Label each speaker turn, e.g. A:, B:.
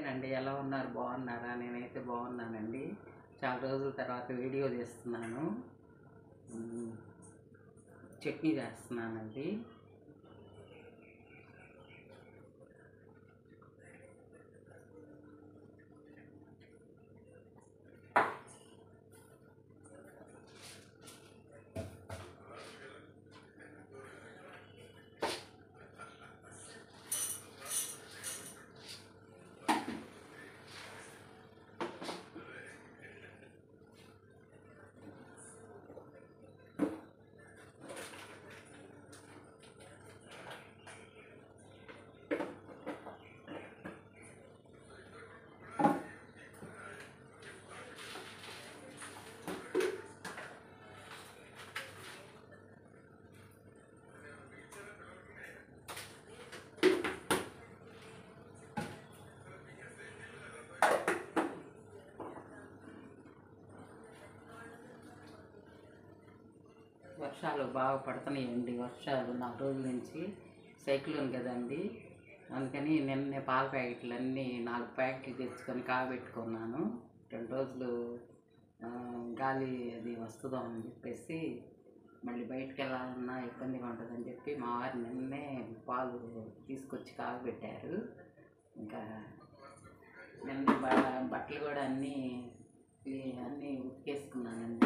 A: నమస్తేనండి. ఎలా ఉన్నారు? బాగున్నారా? నేనైతే బాగున్నానండి. చాలా రోజుల తర్వాత వీడియో తీస్తున్నాను. చట్నీ చేస్తున్నానండి. వర్షాలు బాగా పడుతున్నాయండి. వర్షాలు 4 రోజుల నుంచి సైక్లోన్ కదండి. అందుకని నిన్నే పాల ప్యాకెట్లన్నీ 4 ప్యాకెట్లు తెచ్చుకొని కాబెట్టుకున్నాను. 2 రోజులు గాలి అది వస్తుందో అని చెప్పేసి మళ్ళీ బయటికి వెళ్ళాలన్నా ఇబ్బందిగా ఉంటుందని చెప్పి మా వారు నిన్నే పాలు తీసుకొచ్చి కాబెట్టారు. ఇంకా నిన్న బట్టలు కూడా అన్నీ ఉతికేసుకున్నానండి.